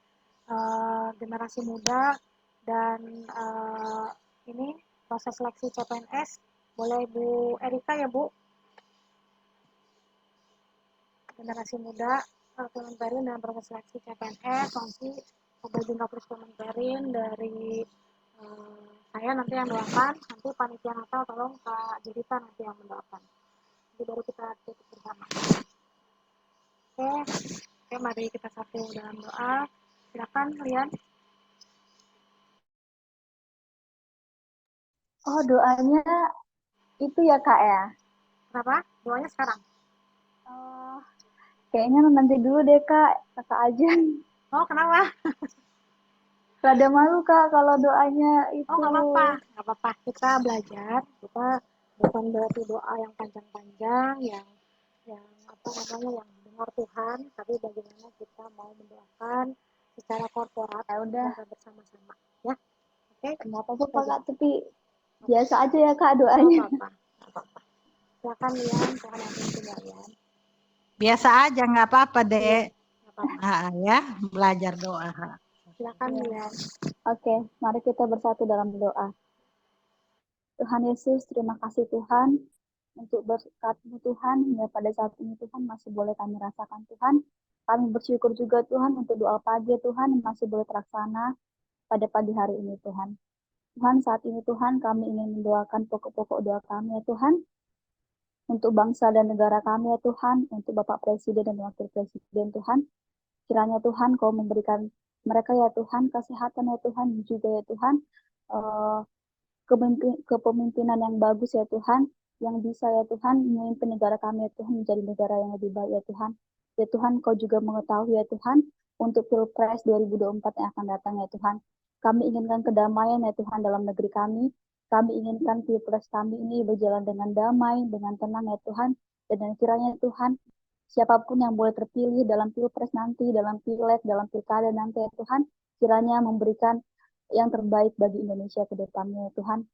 S1: Generasi muda dan ini proses seleksi CPNS, boleh Bu Erika ya Bu. Generasi muda Kemenperin dan proses seleksi CPNS, nanti Bagian Kapolres Kemenperin dari saya nanti yang doakan, nanti panitia Natal tolong Kak Jelita nanti yang mendoakan. Jadi baru kita tutup bersama. Oke, mari kita satu dalam doa. Silakan Lian.
S2: Oh, doanya itu ya, Kak ya?
S1: Kenapa? Doanya sekarang?
S2: Kayaknya nanti dulu deh, Kak. Kakak aja.
S1: Oh, kenapa?
S2: Rada malu, Kak, kalau doanya itu.
S1: Oh, nggak apa-apa. Kita belajar. Kita bukan berarti doa yang panjang-panjang, yang apa namanya, yang dengar Tuhan, tapi bagaimana kita mau mendoakan secara korporat,
S2: Ya udah.
S1: secara bersama-sama, ya. Oke.
S2: Nggak apa-apa, Kak, tapi biasa aja ya, Kak, doanya.
S1: Nggak apa-apa. Silakan Lian, Tuhan yang pimpin ya, Lian.
S6: Biasa aja, nggak apa-apa dek.
S1: Nggak apa-apa.
S6: Ya, belajar doa.
S1: Silakan Lian.
S2: Oke, mari kita bersatu dalam doa. Tuhan Yesus, terima kasih Tuhan untuk berkat-Mu Tuhan, hingga pada saat ini Tuhan masih boleh kami rasakan Tuhan. Kami bersyukur juga Tuhan untuk doa pagi Tuhan masih boleh terlaksana pada pagi hari ini Tuhan. Tuhan, saat ini Tuhan kami ingin mendoakan pokok-pokok doa kami ya Tuhan. Untuk bangsa dan negara kami ya Tuhan, untuk Bapak Presiden dan Wakil Presiden Tuhan. Kiranya Tuhan Kau memberikan mereka ya Tuhan kesehatan ya Tuhan, juga ya Tuhan kepemimpinan yang bagus ya Tuhan, yang bisa ya Tuhan memimpin negara kami ya Tuhan menjadi negara yang lebih baik ya Tuhan. Ya Tuhan, Kau juga mengetahui ya Tuhan untuk Pilpres 2024 yang akan datang ya Tuhan. Kami inginkan kedamaian ya Tuhan dalam negeri kami. Kami inginkan Pilpres kami ini berjalan dengan damai, dengan tenang ya Tuhan. Dan kiranya Tuhan, siapapun yang boleh terpilih dalam Pilpres nanti, dalam Pileg, dalam Pilkada nanti ya Tuhan, kiranya memberikan yang terbaik bagi Indonesia ke depannya ya Tuhan.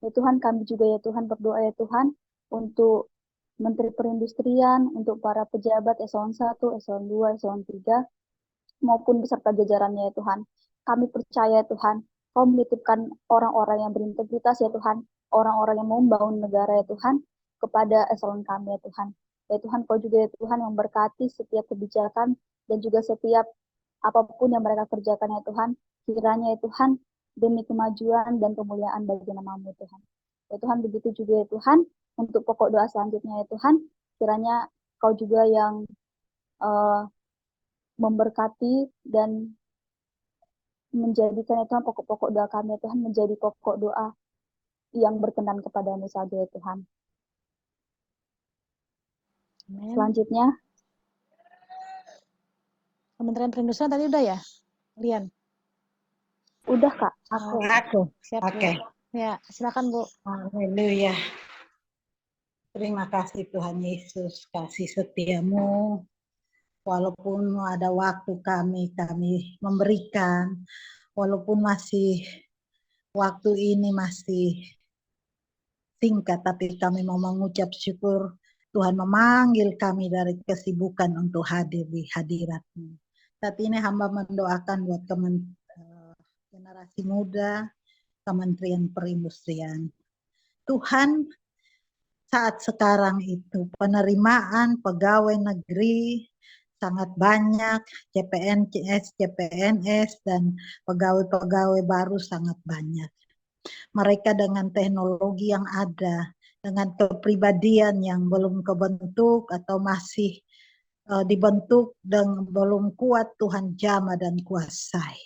S2: Ya Tuhan, kami juga ya Tuhan berdoa ya Tuhan untuk Menteri Perindustrian, untuk para pejabat eselon 1, eselon 2, eselon 3, maupun beserta jajarannya ya Tuhan. Kami percaya Tuhan, Kau menitipkan orang-orang yang berintegritas ya Tuhan, orang-orang yang mau membangun negara ya Tuhan, kepada eselon kami ya Tuhan. Ya Tuhan, Kau juga ya Tuhan memberkati setiap kebijakan dan juga setiap apapun yang mereka kerjakan ya Tuhan, kiranya ya Tuhan, demi kemajuan dan kemuliaan bagi nama-Mu Tuhan. Ya Tuhan, begitu juga ya Tuhan, untuk pokok doa selanjutnya ya Tuhan, kiranya Kau juga yang memberkati dan menjadikan ya Tuhan pokok-pokok doa kami ya Tuhan menjadi pokok doa yang berkenan kepada-Mu saja ya Tuhan.
S1: Amin.
S2: Selanjutnya,
S1: Kementerian Perindustrian tadi udah ya, Lian?
S2: udah Kak.
S6: Aku.
S1: Siap, Bu.
S6: Oke.
S1: Ya, silakan Bu.
S6: Haleluya. Terima kasih Tuhan Yesus, kasih setiamu. Walaupun ada waktu kami memberikan, walaupun masih waktu ini masih singkat, tapi kami mau mengucap syukur Tuhan memanggil kami dari kesibukan untuk hadir di hadirat-Mu. Saat ini hamba mendoakan buat generasi muda, Kementerian Perindustrian. Tuhan, saat sekarang itu penerimaan pegawai negeri sangat banyak, CPNS, CPNS, dan pegawai-pegawai baru sangat banyak. Mereka dengan teknologi yang ada, dengan kepribadian yang belum kebentuk atau masih dibentuk dan belum kuat, Tuhan jamah dan kuasai.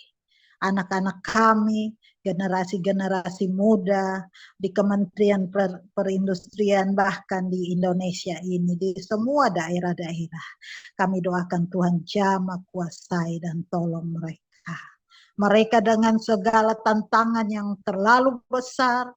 S6: Anak-anak kami, generasi-generasi muda di Kementerian Perindustrian, bahkan di Indonesia ini, di semua daerah-daerah. Kami doakan Tuhan jamah, kuasai, dan tolong mereka. Mereka dengan segala tantangan yang terlalu besar,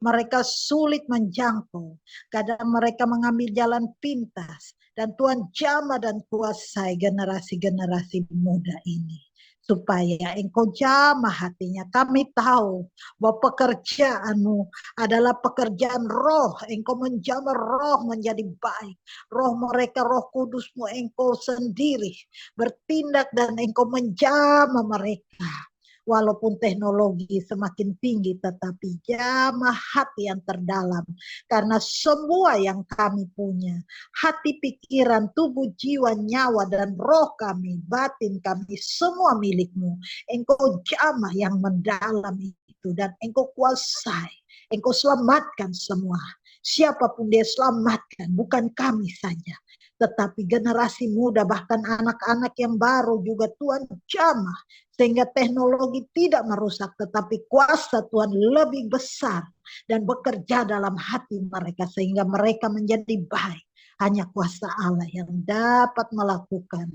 S6: mereka sulit menjangkau. Kadang mereka mengambil jalan pintas. Dan Tuhan jamah dan kuasai generasi-generasi muda ini. Supaya Engkau jamah hatinya. Kami tahu bahwa pekerjaan-Mu adalah pekerjaan roh. Engkau menjamah roh menjadi baik. Roh mereka, roh kudus-Mu Engkau sendiri bertindak dan Engkau menjamah mereka. Walaupun teknologi semakin tinggi, tetapi jamah hati yang terdalam. Karena semua yang kami punya, hati, pikiran, tubuh, jiwa, nyawa, dan roh kami, batin kami, semua milik-Mu. Engkau jamah yang mendalam itu, dan Engkau kuasai. Engkau selamatkan semua. Siapapun dia selamatkan, bukan kami saja. Tetapi generasi muda, bahkan anak-anak yang baru juga Tuhan jamah. Sehingga teknologi tidak merusak, tetapi kuasa Tuhan lebih besar dan bekerja dalam hati mereka sehingga mereka menjadi baik. Hanya kuasa Allah yang dapat melakukan.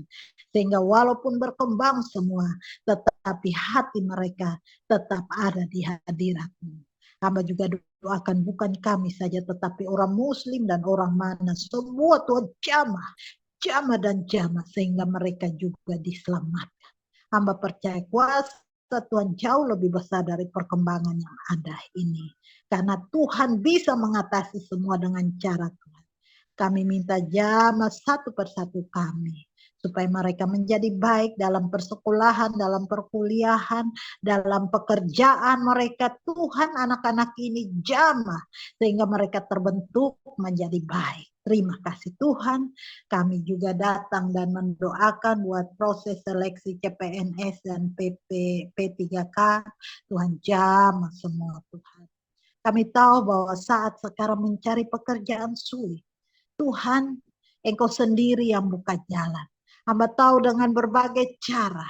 S6: Sehingga walaupun berkembang semua, tetapi hati mereka tetap ada di hadirat-Mu. Hamba juga doakan bukan kami saja, tetapi orang Muslim dan orang mana. Semua Tuhan jamah dan jamah sehingga mereka juga diselamatkan. Hamba percaya kuasa Tuhan jauh lebih besar dari perkembangan yang ada ini. Karena Tuhan bisa mengatasi semua dengan cara Tuhan. Kami minta jamah satu persatu kami. Supaya mereka menjadi baik dalam persekolahan, dalam perkuliahan, dalam pekerjaan mereka. Tuhan anak-anak ini jamah. Sehingga mereka terbentuk menjadi baik. Terima kasih Tuhan, kami juga datang dan mendoakan buat proses seleksi CPNS dan P3K. Tuhan jamah semua Tuhan. Kami tahu bahwa saat sekarang mencari pekerjaan sulit. Tuhan, Engkau sendiri yang buka jalan. Hamba tahu dengan berbagai cara.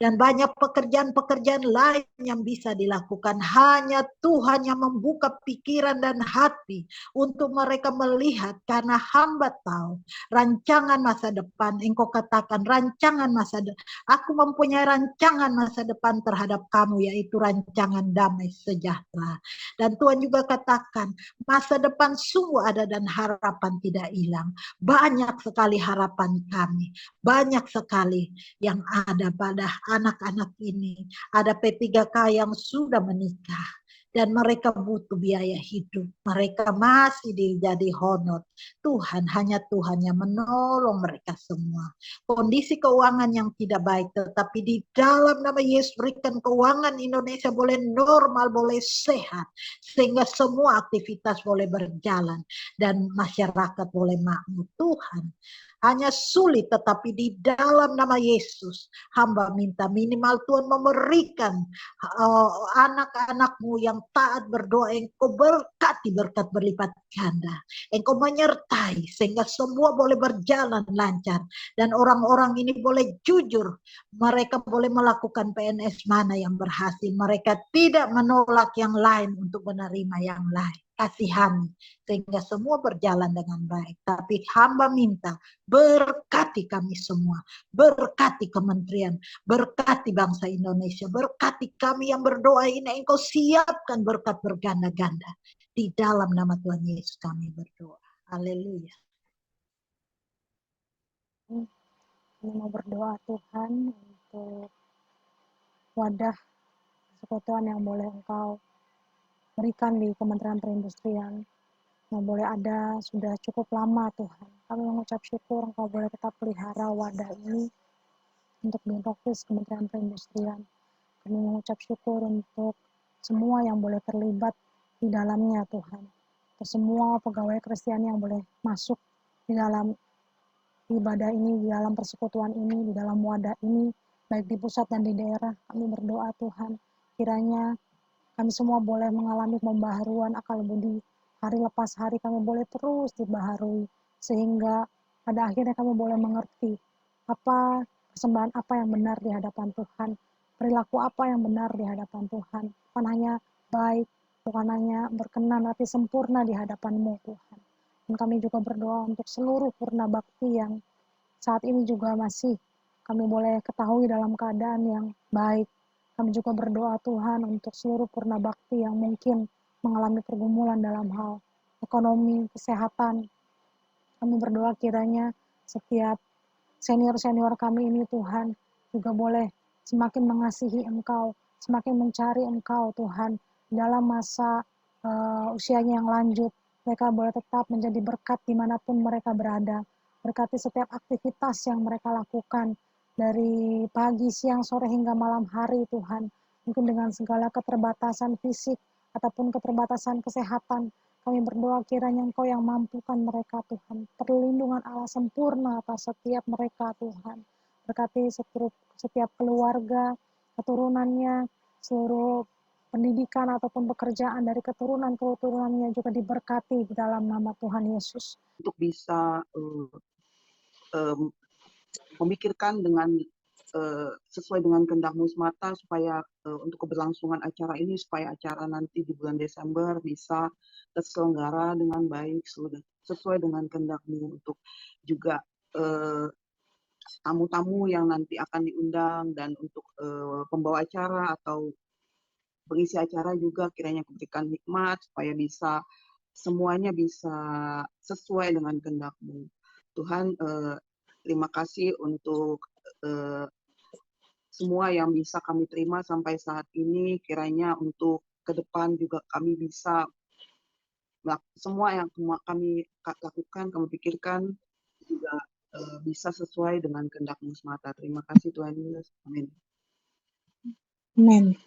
S6: Dan banyak pekerjaan-pekerjaan lain yang bisa dilakukan. Hanya Tuhan yang membuka pikiran dan hati untuk mereka melihat, karena hamba tahu rancangan masa depan. Engkau katakan rancangan masa depan. Aku mempunyai rancangan masa depan terhadap kamu, yaitu rancangan damai sejahtera. Dan Tuhan juga katakan masa depan sungguh ada dan harapan tidak hilang. Banyak sekali harapan kami. Banyak sekali yang ada pada anak-anak ini. Ada P3K yang sudah menikah dan mereka butuh biaya hidup. Mereka masih jadi honor. Tuhan, hanya Tuhan yang menolong mereka semua. Kondisi keuangan yang tidak baik, tetapi di dalam nama Yesus berikan keuangan Indonesia boleh normal, boleh sehat, sehingga semua aktivitas boleh berjalan dan masyarakat boleh makmur. Tuhan, hanya sulit, tetapi di dalam nama Yesus hamba minta minimal Tuhan memberikan anak-anakmu yang taat berdoa, engkau berkati berkat berlipat ganda, engkau menyertai sehingga semua boleh berjalan lancar dan orang-orang ini boleh jujur, mereka boleh melakukan PNS mana yang berhasil, mereka tidak menolak yang lain untuk menerima yang lain. Kasihani sehingga semua berjalan dengan baik. Tapi hamba minta berkati kami semua, berkati kementerian, berkati bangsa Indonesia, berkati kami yang berdoa ini, engkau siapkan berkat berganda-ganda. Di dalam nama Tuhan Yesus kami berdoa. Haleluya.
S1: Kami mau berdoa Tuhan untuk wadah persekutuan yang boleh Engkau berikan di Kementerian Perindustrian, yang boleh ada sudah cukup lama Tuhan. Kami mengucap syukur Engkau boleh tetap pelihara wadah ini untuk Binprofes Kementerian Perindustrian. Kami mengucap syukur untuk semua yang boleh terlibat di dalamnya Tuhan. Untuk semua pegawai Kristiani yang boleh masuk di dalam ibadah ini, di dalam persekutuan ini, di dalam wadah ini, baik di pusat dan di daerah. Kami berdoa Tuhan, kiranya kami semua boleh mengalami pembaharuan akal budi. Hari lepas hari kami boleh terus dibaharui, sehingga pada akhirnya kami boleh mengerti apa persembahan apa yang benar di hadapan Tuhan, perilaku apa yang benar di hadapan Tuhan, bukan hanya baik, bukan hanya berkenan, tapi sempurna di hadapan-Mu Tuhan. Dan kami juga berdoa untuk seluruh purna bakti yang saat ini juga masih kami boleh ketahui dalam keadaan yang baik. Kami juga berdoa Tuhan untuk seluruh purna bakti yang mungkin mengalami pergumulan dalam hal ekonomi, kesehatan. Kami berdoa kiranya setiap senior-senior kami ini Tuhan juga boleh semakin mengasihi Engkau, semakin mencari Engkau Tuhan dalam masa usianya yang lanjut. Mereka boleh tetap menjadi berkat dimanapun mereka berada. Berkati setiap aktivitas yang mereka lakukan dari pagi, siang, sore hingga malam hari Tuhan. Mungkin dengan segala keterbatasan fisik ataupun keterbatasan kesehatan, kami berdoa kiranya Engkau yang mampukan mereka Tuhan. Perlindungan Allah sempurna atas setiap mereka Tuhan. Berkati setiap keluarga, keturunannya, seluruh pendidikan ataupun pekerjaan dari keturunan-keturunannya juga diberkati di dalam nama Tuhan Yesus.
S3: Untuk bisa memikirkan dengan sesuai dengan kehendak-Mu semata, supaya untuk keberlangsungan acara ini, supaya acara nanti di bulan Desember bisa terselenggara dengan baik, sesuai dengan kehendak-Mu, untuk juga tamu-tamu yang nanti akan diundang, dan untuk pembawa acara atau pengisi acara juga kiranya berikan hikmat supaya bisa semuanya bisa sesuai dengan kehendak-Mu. Tuhan, terima kasih untuk semua yang bisa kami terima sampai saat ini. Kiranya untuk ke depan juga kami bisa semua yang kami lakukan, kami pikirkan juga bisa sesuai dengan kehendak-Mu semata. Terima kasih Tuhan Yesus. Amin.
S1: Amin.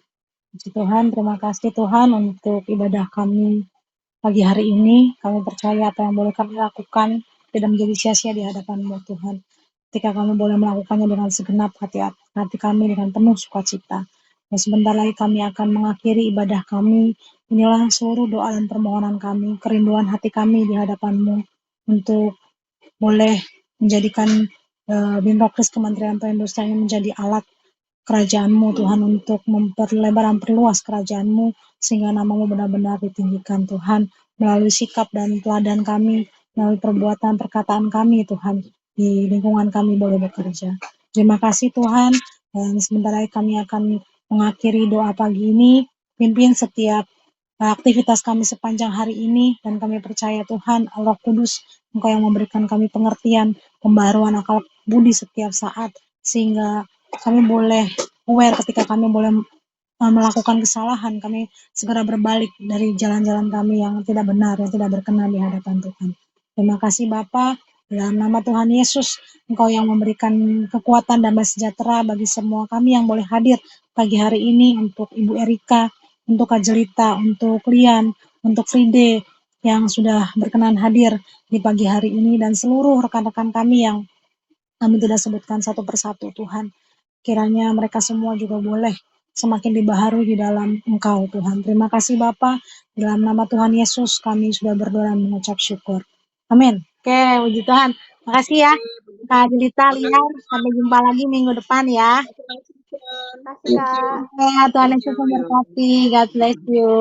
S1: Puji Tuhan, terima kasih Tuhan untuk ibadah kami pagi hari ini. Kami percaya apa yang boleh kami lakukan tidak menjadi sia-sia di hadapan-Mu Tuhan. Ketika kami boleh melakukannya dengan segenap hati kami dengan penuh sukacita. Dan sebentar lagi kami akan mengakhiri ibadah kami. Inilah seluruh doa dan permohonan kami, kerinduan hati kami di hadapan-Mu untuk boleh menjadikan Binprofes Kementerian Perindustrian menjadi alat kerajaan-Mu Tuhan, untuk memperlebar dan perluas kerajaan-Mu sehingga nama-Mu benar-benar ditinggikan Tuhan, melalui sikap dan teladan kami, melalui perbuatan perkataan kami Tuhan, di lingkungan kami boleh bekerja. Terima kasih Tuhan, dan sementara kami akan mengakhiri doa pagi ini. Pimpin setiap aktivitas kami sepanjang hari ini, dan kami percaya Tuhan, Allah Kudus, Engkau yang memberikan kami pengertian, pembaharuan akal budi setiap saat, sehingga kami boleh aware ketika kami boleh melakukan kesalahan, kami segera berbalik dari jalan-jalan kami yang tidak benar, yang tidak berkenan di hadapan Tuhan. Terima kasih Bapa, dalam nama Tuhan Yesus, Engkau yang memberikan kekuatan dan sejahtera bagi semua kami yang boleh hadir pagi hari ini, untuk Ibu Erika, untuk Kak Jelita, untuk Lian, untuk Fride yang sudah berkenan hadir di pagi hari ini, dan seluruh rekan-rekan kami yang kami tidak sebutkan satu persatu Tuhan. Kiranya mereka semua juga boleh semakin dibaharui di dalam Engkau Tuhan. Terima kasih Bapa, dalam nama Tuhan Yesus kami sudah berdoa dan mengucap syukur. Amin. Oke, puji Tuhan. Makasih ya Kak Jelita, Lian. Sampai jumpa lagi minggu depan ya.
S2: Terima kasih Kak.
S1: Ya, Tuhan Yesus memberkati. God bless you.